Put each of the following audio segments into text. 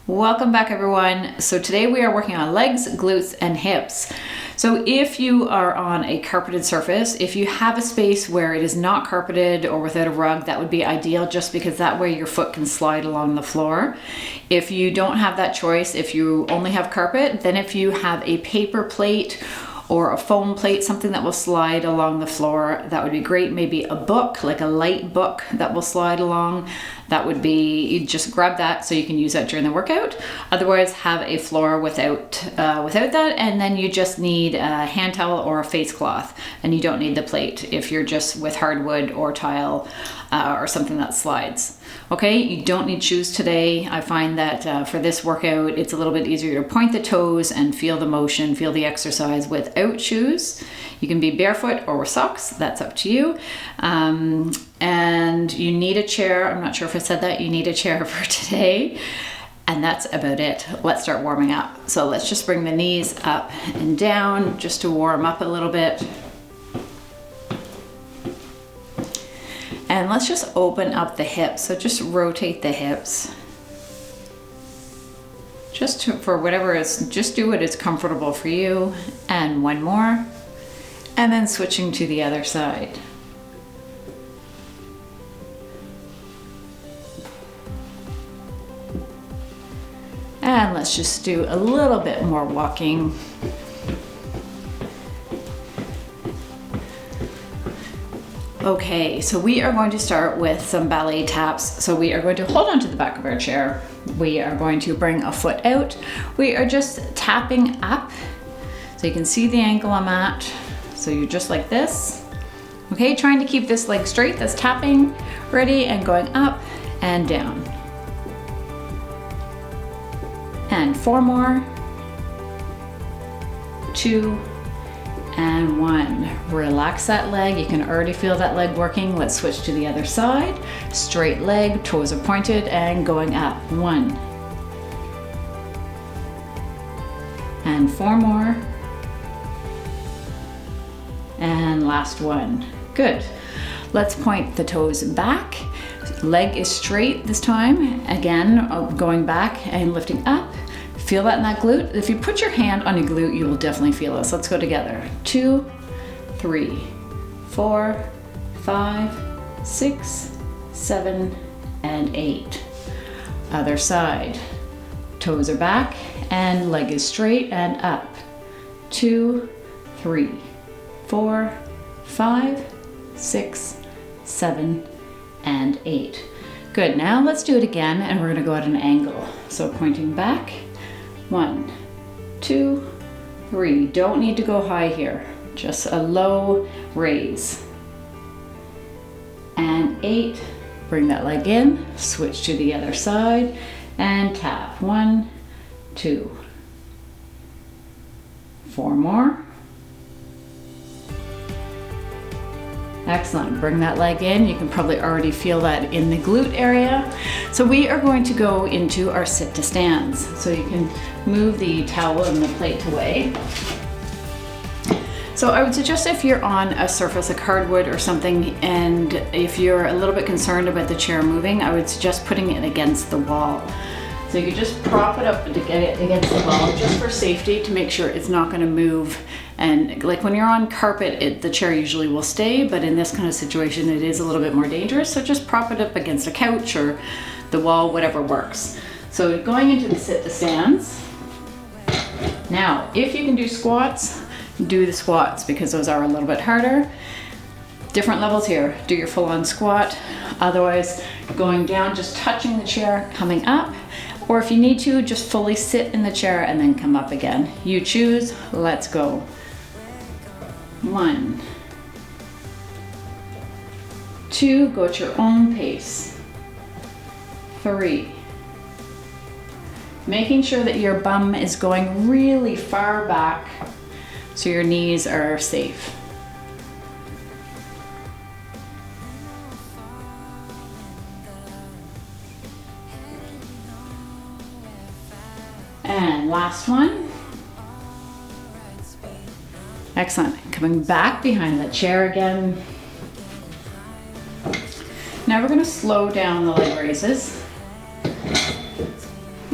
Welcome back, everyone. So today we are working on legs, glutes, and hips. So if you are on a carpeted surface, if you have a space where it is not carpeted or without a rug, that would be ideal, just because that way your foot can slide along the floor. If you don't have that choice, if you only have carpet, then if you have a paper plate or a foam plate, something that will slide along the floor, that would be great. Maybe a book, like a light book that will slide along. That would be, you just grab that so you can use that during the workout. Otherwise, have a floor without that, and then you just need a hand towel or a face cloth, and you don't need the plate if you're just with hardwood or tile or something that slides. Okay, you don't need shoes today. I find that for this workout, it's a little bit easier to point the toes and feel the motion, feel the exercise without shoes. You can be barefoot or with socks, that's up to you. And you need a chair. I'm not sure if I said that. You need a chair for today. And that's about it. Let's start warming up. So let's just bring the knees up and down just to warm up a little bit. And let's just open up the hips. So just rotate the hips. For whatever is, just do what is comfortable for you. And one more. And then switching to the other side. And let's just do a little bit more walking. Okay, so we are going to start with some ballet taps. So we are going to hold on to the back of our chair. We are going to bring a foot out. We are just tapping up. So you can see the angle I'm at. So you're just like this. Okay, trying to keep this leg straight. That's tapping, ready, and going up and down. And 4 more, 2, and 1. Relax that leg. You can already feel that leg working. Let's switch to the other side. Straight leg, toes are pointed and going up. 1. And 4 more. And last one. Good. Let's point the toes back. Leg is straight this time. Again, going back and lifting up. Feel that in that glute. If you put your hand on your glute, you will definitely feel this. Let's go together. 2, 3, 4, 5, 6, 7, and 8. Other side. Toes are back and leg is straight and up. 2, 3, 4, 5, 6, 7, and 8. Good, now let's do it again, and we're gonna go at an angle. So pointing back, 1, 2, 3. Don't need to go high here, just a low raise. And 8, bring that leg in, switch to the other side, and tap. 1, 2. 4 more. Excellent. Bring that leg in. You can probably already feel that in the glute area. So we are going to go into our sit to stands. So you can move the towel and the plate away. So I would suggest, if you're on a surface like hardwood or something, and if you're a little bit concerned about the chair moving, I would suggest putting it against the wall. So you could just prop it up to get it against the wall, just for safety, to make sure it's not going to move. And like when you're on carpet, the chair usually will stay, but in this kind of situation, it is a little bit more dangerous. So just prop it up against a couch or the wall, whatever works. So going into the sit to stands. Now, if you can do squats, do the squats, because those are a little bit harder. Different levels here. Do your full on squat. Otherwise, going down, just touching the chair, coming up. Or if you need to, just fully sit in the chair and then come up again. You choose. Let's go. 1, 2, go at your own pace. 3, making sure that your bum is going really far back so your knees are safe. And last one. Excellent. Coming back behind the chair again. Now we're going to slow down the leg raises.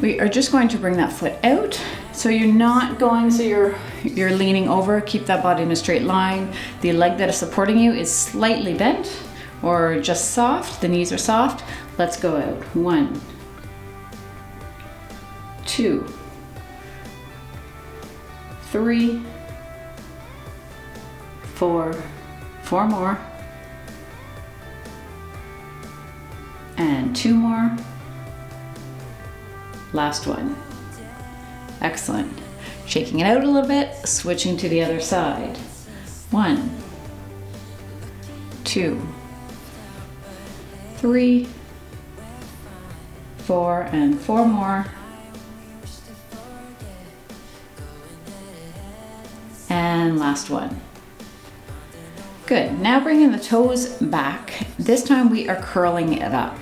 We are just going to bring that foot out. So you're not going, so you're leaning over, keep that body in a straight line. The leg that is supporting you is slightly bent or just soft. The knees are soft. Let's go out. 1, 2, 3, 4, 4 more, and 2 more. Last one. Excellent. Shaking it out a little bit, switching to the other side. 1, 2, 3, 4, and 4 more. And last one. Good. Now bringing the toes back. This time we are curling it up.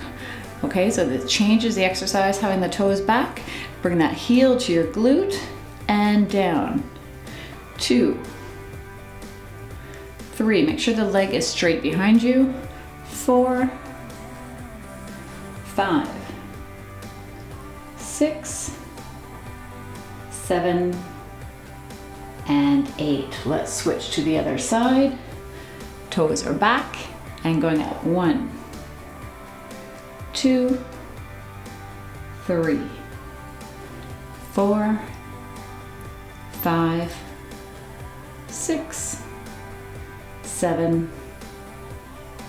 Okay, so this changes the exercise, having the toes back. Bring that heel to your glute and down. 2, 3, make sure the leg is straight behind you. 4, 5, 6, 7, and 8. Let's switch to the other side. Toes are back and going up. 1, 2, 3, 4, 5, 6, 7,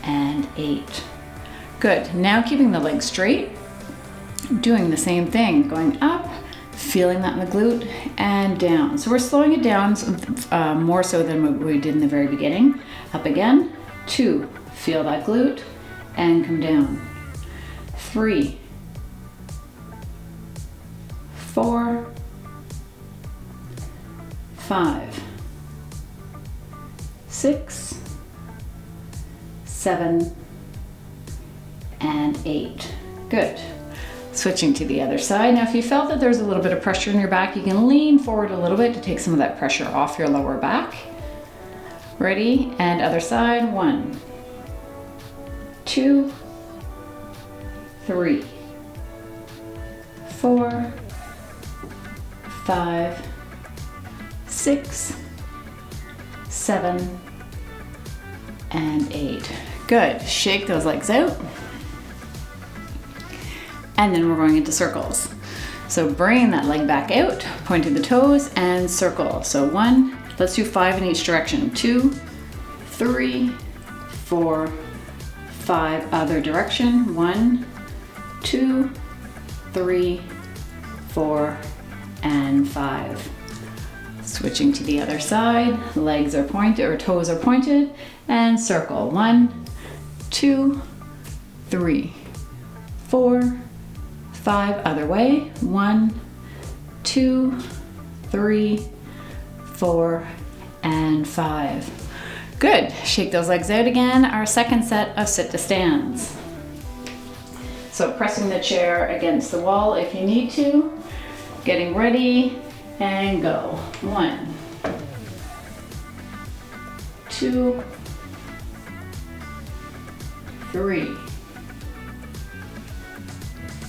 and 8. Good. Now keeping the legs straight, doing the same thing, going up, feeling that in the glute, and down. So we're slowing it down more so than what we did in the very beginning. Up again. 2, feel that glute, and come down. 3, 4, 5, 6, 7, and 8. Good. Switching to the other side. Now, if you felt that there's a little bit of pressure in your back, you can lean forward a little bit to take some of that pressure off your lower back. Ready? And other side. 1, 2, 3, 4, 5, 6, 7, and 8. Good. Shake those legs out. And then we're going into circles. So bring that leg back out, pointing the toes, and circle. So 1, let's do 5 in each direction. 2, 3, 4, 5, other direction. 1, 2, 3, 4, and 5. Switching to the other side, legs are pointed or toes are pointed, and circle. 1, 2, 3, 4, 5, other way. 1, 2, 3, 4, and 5. Good. Shake those legs out again. Our second set of sit to stands. So pressing the chair against the wall if you need to. Getting ready and go. 1, 2, 3,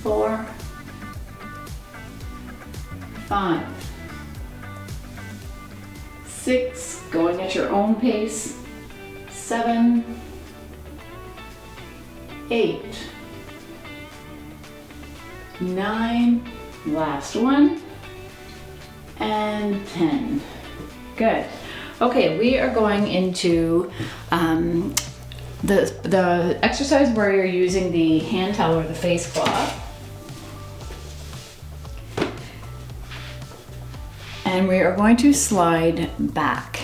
4, 5, 6, going at your own pace. 7, 8, 9, last one, and 10. Good. Okay, we are going into the exercise where you're using the hand towel or the face cloth. And we are going to slide back.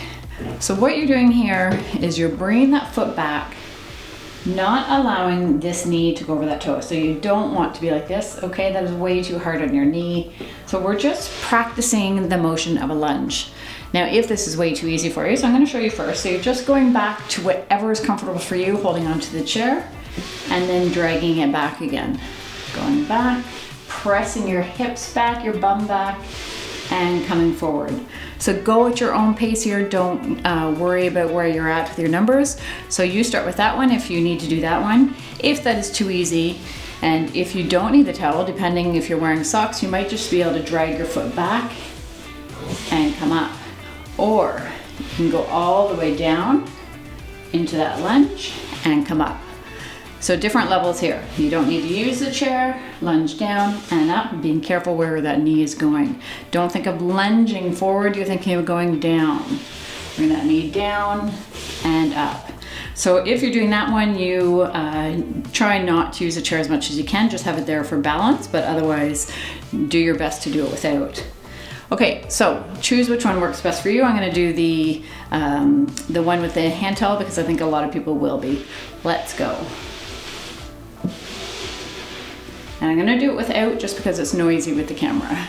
So what you're doing here is you're bringing that foot back, not allowing this knee to go over that toe. So you don't want to be like this, okay? That is way too hard on your knee. So we're just practicing the motion of a lunge. Now, if this is way too easy for you, so I'm gonna show you first. So you're just going back to whatever is comfortable for you, holding onto the chair, and then dragging it back again. Going back, pressing your hips back, your bum back, and coming forward. So go at your own pace here. Don't worry about where you're at with your numbers. So you start with that one if you need to do that one. If that is too easy, And if you don't need the towel, depending if you're wearing socks, you might just be able to drag your foot back and come up. Or you can go all the way down into that lunge and come up. So different levels here. You don't need to use the chair, lunge down and up, being careful where that knee is going. Don't think of lunging forward, you're thinking of going down. Bring that knee down and up. So if you're doing that one, you try not to use the chair as much as you can, just have it there for balance, but otherwise do your best to do it without. Okay, so choose which one works best for you. I'm gonna do the one with the hand towel because I think a lot of people will be. Let's go. And I'm gonna do it without just because it's noisy with the camera.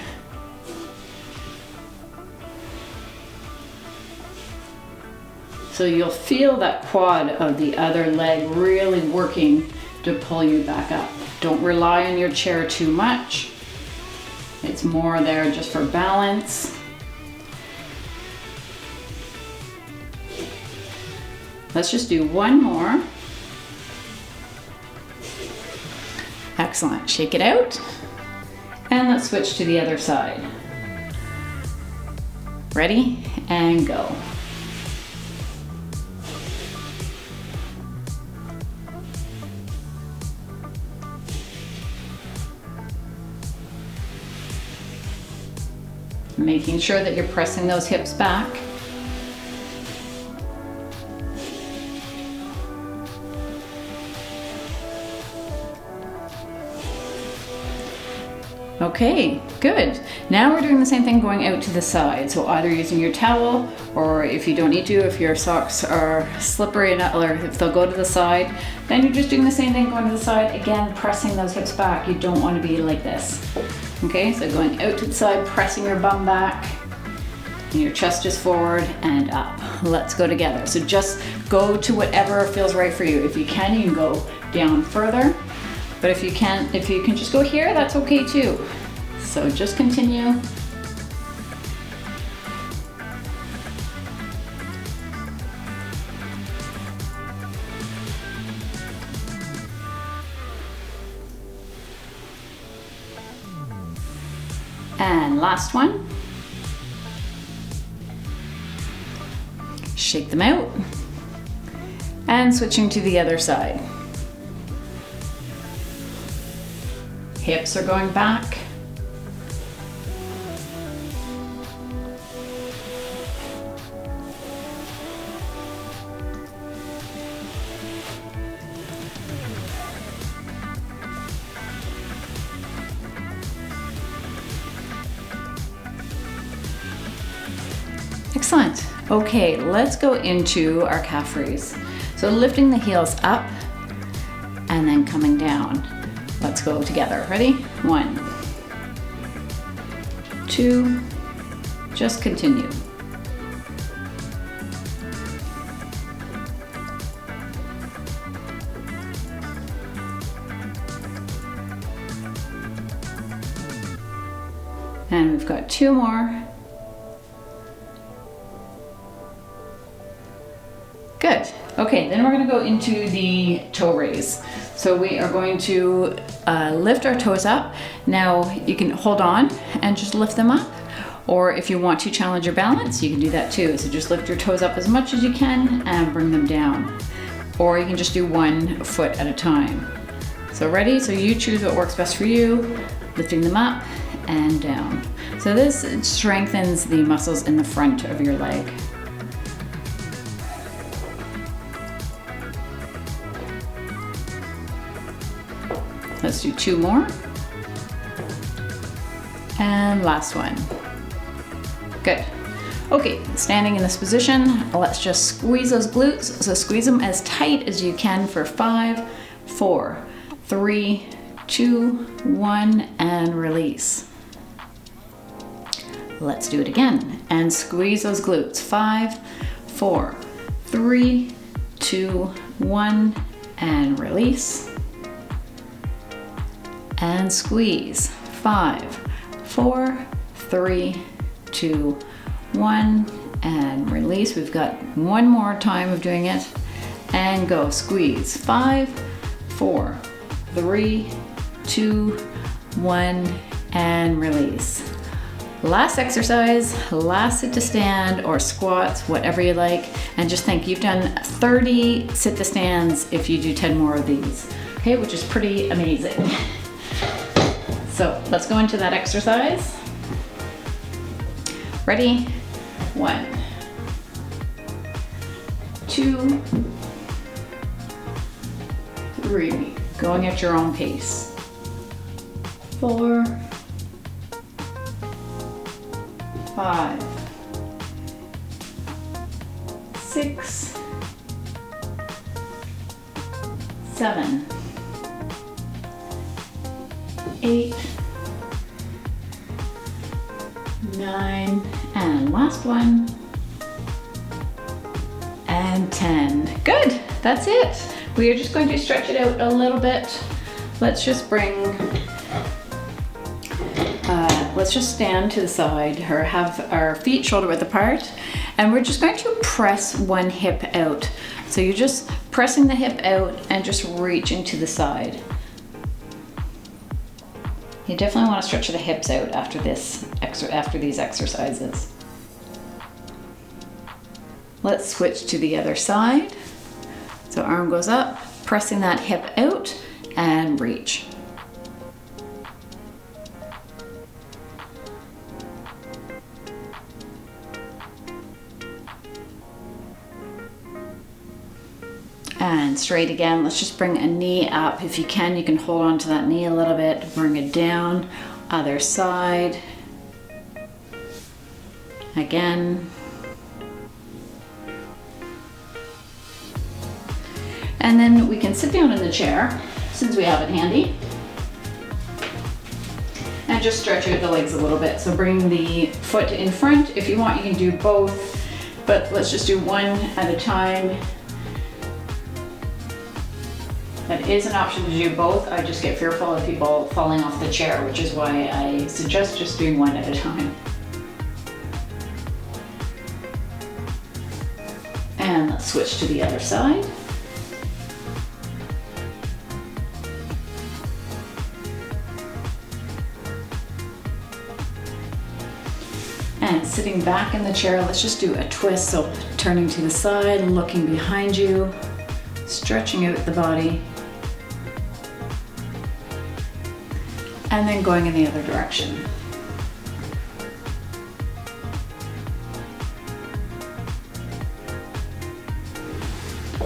So you'll feel that quad of the other leg really working to pull you back up. Don't rely on your chair too much. It's more there just for balance. Let's just do one more. Excellent, shake it out. And let's switch to the other side. Ready? And go. Making sure that you're pressing those hips back. Okay, good. Now we're doing the same thing going out to the side. So either using your towel, or if you don't need to, if your socks are slippery enough, or if they'll go to the side, then you're just doing the same thing going to the side. Again, pressing those hips back. You don't want to be like this. Okay, so going out to the side, pressing your bum back, and your chest is forward and up. Let's go together. So just go to whatever feels right for you. If you can go down further. But if you can just go here, that's okay too. So just continue. And last one. Shake them out. And switching to the other side. Hips are going back. Excellent. Okay, let's go into our calf raise. So lifting the heels up and then coming down. Let's go together. Ready? 1, 2, just continue. And we've got 2 more. Good. Okay, then we're going to go into the toe raise. So we are going to lift our toes up. Now you can hold on and just lift them up. Or if you want to challenge your balance, you can do that too. So just lift your toes up as much as you can and bring them down. Or you can just do 1 foot at a time. So ready? So you choose what works best for you. Lifting them up and down. So this strengthens the muscles in the front of your leg. Let's do 2 more. And last one. Good. Okay, standing in this position, let's just squeeze those glutes. So squeeze them as tight as you can for 5, 4, 3, 2, 1, and release. Let's do it again. And squeeze those glutes. 5, 4, 3, 2, 1, and release. And squeeze. 5, 4, 3, 2, 1, and release. We've got 1 more time of doing it. And go. Squeeze. 5, 4, 3, 2, 1, and release. Last exercise, last sit to stand or squats, whatever you like. And just think, you've done 30 sit to stands if you do 10 more of these. Okay, which is pretty amazing. So let's go into that exercise. Ready? 1, 2, 3, going at your own pace. 4, 5, 6, 7, 8, 9, and last one, and 10. Good, that's it. We are just going to stretch it out a little bit. Let's just stand to the side or have our feet shoulder width apart, and we're just going to press one hip out. So you're just pressing the hip out and just reaching to the side. You definitely want to stretch the hips out after these exercises. Let's switch to the other side. So arm goes up, pressing that hip out and reach. And straight again. Let's just bring a knee up. If you can hold on to that knee a little bit, bring it down. Other side. Again. And then we can sit down in the chair, since we have it handy. And just stretch out the legs a little bit. So bring the foot in front. If you want, you can do both, but let's just do one at a time. That is an option to do both. I just get fearful of people falling off the chair, which is why I suggest just doing one at a time. And let's switch to the other side. And sitting back in the chair, let's just do a twist. So turning to the side, looking behind you, stretching out the body. And then going in the other direction.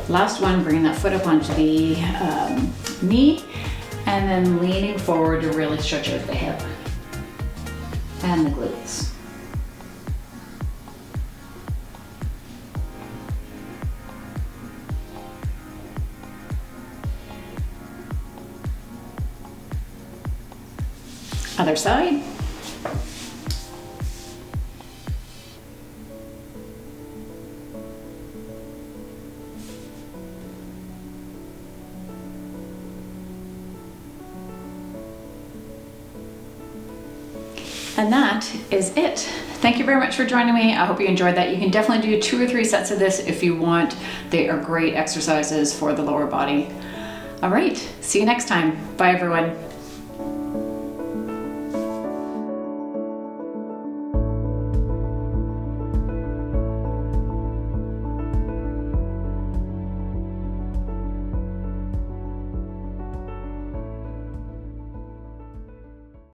Last one, bringing that foot up onto the knee, and then leaning forward to really stretch out the hip and the glutes. Other side. And that is it. Thank you very much for joining me. I hope you enjoyed that. You can definitely do 2 or 3 sets of this if you want. They are great exercises for the lower body. All right, see you next time. Bye everyone.